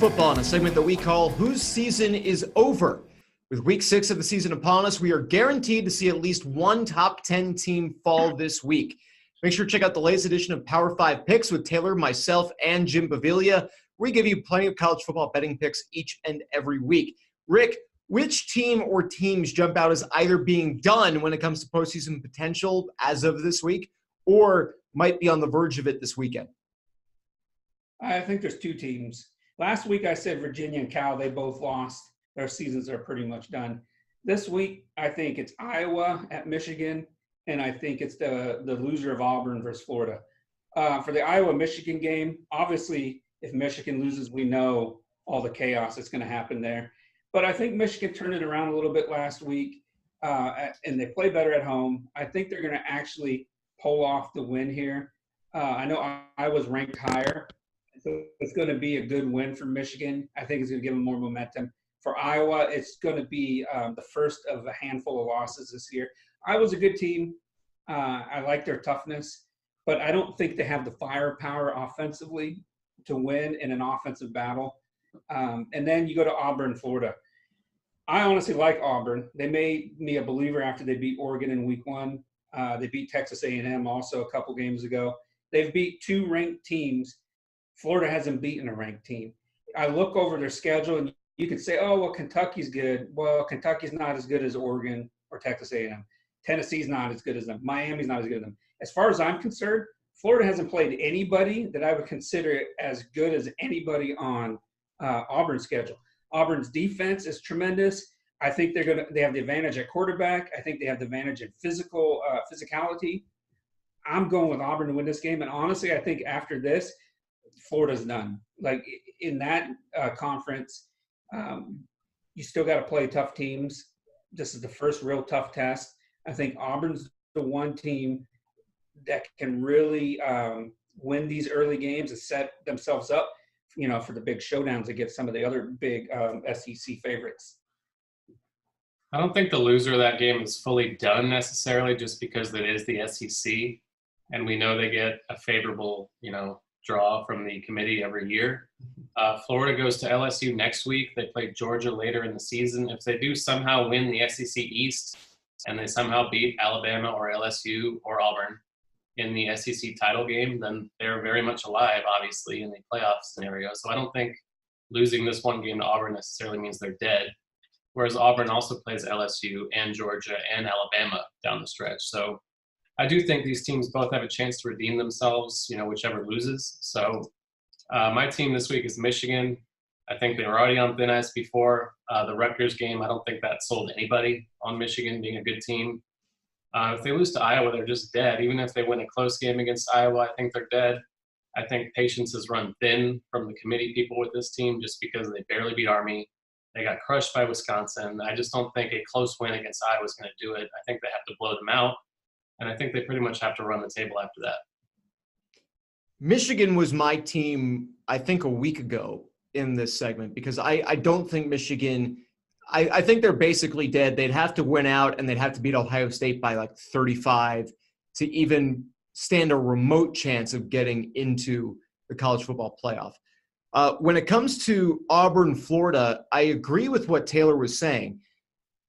football in a segment that we call Whose Season is Over. With week 6 of the season upon us, we are guaranteed to see at least one top 10 team fall this week. Make sure to check out the latest edition of Power 5 Picks with Taylor, myself, and Jim Baviglia. We give you plenty of college football betting picks each and every week. Rick, which team or teams jump out as either being done when it comes to postseason potential as of this week or might be on the verge of it this weekend? I think there's two teams. Last week I said Virginia and Cal, they both lost. Their seasons are pretty much done. This week I think it's Iowa at Michigan, and I think it's the loser of Auburn versus Florida. For the Iowa-Michigan game, obviously if Michigan loses, we know all the chaos that's going to happen there. But I think Michigan turned it around a little bit last week, and they play better at home. I think they're going to actually pull off the win here. I know Iowa's ranked higher. So it's going to be a good win for Michigan. I think it's going to give them more momentum. For Iowa, it's going to be the first of a handful of losses this year. Iowa's a good team. I like their toughness, but I don't think they have the firepower offensively to win in an offensive battle. And then you go to Auburn, Florida. I honestly like Auburn. They made me a believer after they beat Oregon in week 1. They beat Texas A&M also a couple games ago. They've beat 2 ranked teams. Florida hasn't beaten a ranked team. I look over their schedule, and you could say, oh, well, Kentucky's good. Well, Kentucky's not as good as Oregon or Texas A&M. Tennessee's not as good as them. Miami's not as good as them. As far as I'm concerned, Florida hasn't played anybody that I would consider as good as anybody on Auburn's schedule. Auburn's defense is tremendous. I think they have the advantage at quarterback. I think they have the advantage in physicality. I'm going with Auburn to win this game, and honestly, I think after this, Florida's done. Like in that conference, you still got to play tough teams. This is the first real tough test. I think Auburn's the one team that can really win these early games and set themselves up, for the big showdowns against some of the other big SEC favorites. I don't think the loser of that game is fully done necessarily, just because it is the SEC, and we know they get a favorable, draw from the committee every year. Florida goes to LSU next week. They play Georgia later in the season. If they do somehow win the SEC East and they somehow beat Alabama or LSU or Auburn in the SEC title game, then they're very much alive, obviously, in the playoff scenario. So I don't think losing this one game to Auburn necessarily means they're dead, whereas Auburn also plays LSU and Georgia and Alabama down the stretch. So I do think these teams both have a chance to redeem themselves, whichever loses. So my team this week is Michigan. I think they were already on thin ice before the Rutgers game. I don't think that sold anybody on Michigan being a good team. If they lose to Iowa, they're just dead. Even if they win a close game against Iowa, I think they're dead. I think patience has run thin from the committee people with this team just because they barely beat Army. They got crushed by Wisconsin. I just don't think a close win against Iowa is going to do it. I think they have to blow them out. And I think they pretty much have to run the table after that. Michigan was my team, I think, a week ago in this segment because I don't think Michigan – I think they're basically dead. They'd have to win out, and they'd have to beat Ohio State by like 35 to even stand a remote chance of getting into the college football playoff. When it comes to Auburn, Florida, I agree with what Taylor was saying.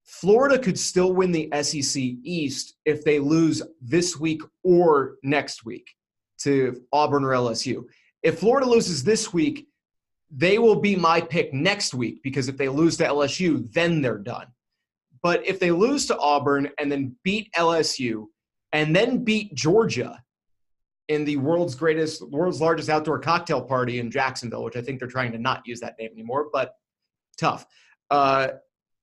Florida could still win the SEC East if they lose this week or next week to Auburn or LSU. If Florida loses this week, they will be my pick next week because if they lose to LSU, then they're done. But if they lose to Auburn and then beat LSU and then beat Georgia in the world's largest outdoor cocktail party in Jacksonville, which I think they're trying to not use that name anymore, but tough.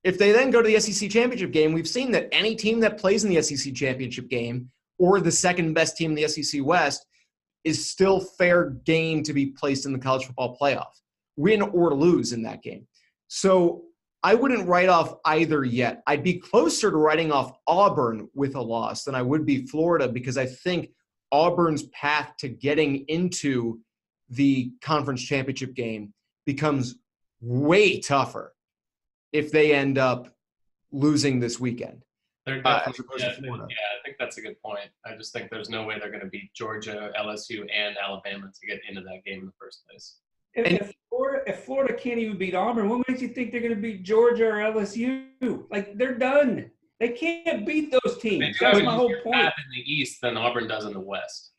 If they then go to the SEC championship game, we've seen that any team that plays in the SEC championship game or the second best team in the SEC West is still fair game to be placed in the college football playoff, win or lose in that game. So I wouldn't write off either yet. I'd be closer to writing off Auburn with a loss than I would be Florida because I think Auburn's path to getting into the conference championship game becomes way tougher if they end up losing this weekend. They're definitely, I think that's a good point. I just think there's no way they're going to beat Georgia, LSU, and Alabama to get into that game in the first place. If Florida can't even beat Auburn, what makes you think they're going to beat Georgia or LSU? Like, they're done. They can't beat those teams. That's my whole point. In the East than Auburn does in the West.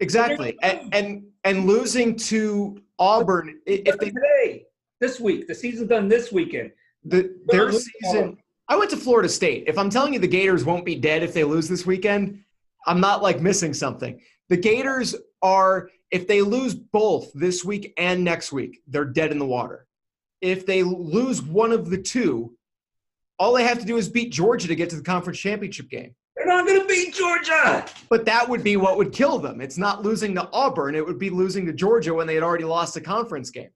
Exactly. And losing to Auburn, if they today, this week, the season's done this weekend. Their season. I went to Florida State. If I'm telling you the Gators won't be dead if they lose this weekend, I'm not like missing something. The Gators are, if they lose both this week and next week, they're dead in the water. If they lose one of the two, all they have to do is beat Georgia to get to the conference championship game. They're not going to beat Georgia. But that would be what would kill them. It's not losing to Auburn. It would be losing to Georgia when they had already lost a conference game.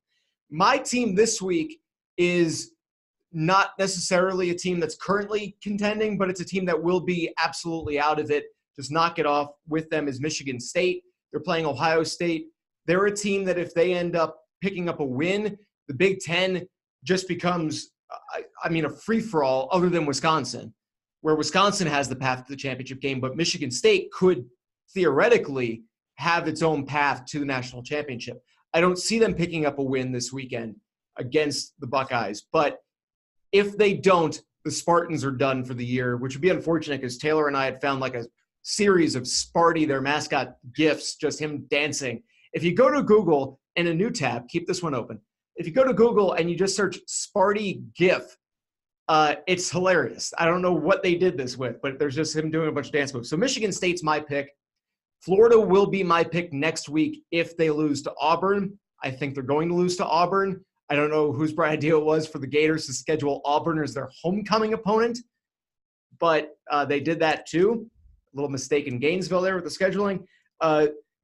My team this week is not necessarily a team that's currently contending, but it's a team that will be absolutely out of it. Just knock it off with them is Michigan State. They're playing Ohio State. They're a team that if they end up picking up a win, the Big Ten just becomes, a free-for-all other than Wisconsin, where Wisconsin has the path to the championship game, but Michigan State could theoretically have its own path to the national championship. I don't see them picking up a win this weekend against the Buckeyes, but if they don't, the Spartans are done for the year, which would be unfortunate because Taylor and I had found like a series of Sparty, their mascot, gifs, just him dancing. If you go to Google in a new tab, keep this one open. If you go to Google and you just search Sparty GIF, it's hilarious. I don't know what they did this with, but there's just him doing a bunch of dance moves. So Michigan State's my pick. Florida will be my pick next week if they lose to Auburn. I think they're going to lose to Auburn. I don't know whose bright idea it was for the Gators to schedule Auburn as their homecoming opponent, but they did that too. A little mistake in Gainesville there with the scheduling.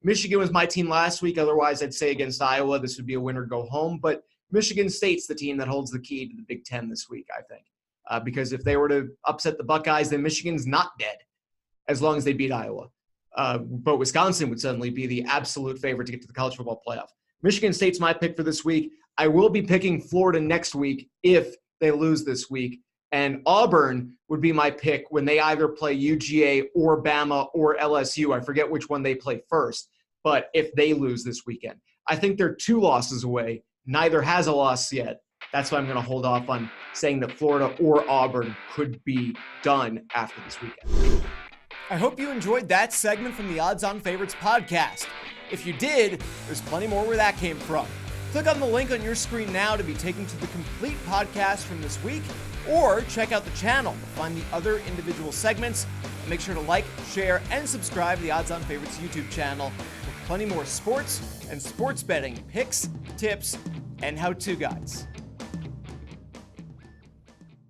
Michigan was my team last week. Otherwise, I'd say against Iowa, this would be a win or go home. But Michigan State's the team that holds the key to the Big Ten this week, I think. Because if they were to upset the Buckeyes, then Michigan's not dead as long as they beat Iowa. But Wisconsin would suddenly be the absolute favorite to get to the college football playoff. Michigan State's my pick for this week. I will be picking Florida next week if they lose this week. And Auburn would be my pick when they either play UGA or Bama or LSU. I forget which one they play first. But if they lose this weekend, I think they're 2 losses away. Neither has a loss yet. That's why I'm going to hold off on saying that Florida or Auburn could be done after this weekend. I hope you enjoyed that segment from the Odds On Favorites podcast. If you did, there's plenty more where that came from. Click on the link on your screen now to be taken to the complete podcast from this week, or check out the channel to find the other individual segments. And make sure to like, share, and subscribe to the Odds On Favorites YouTube channel for plenty more sports and sports betting picks, tips, and how-to guides.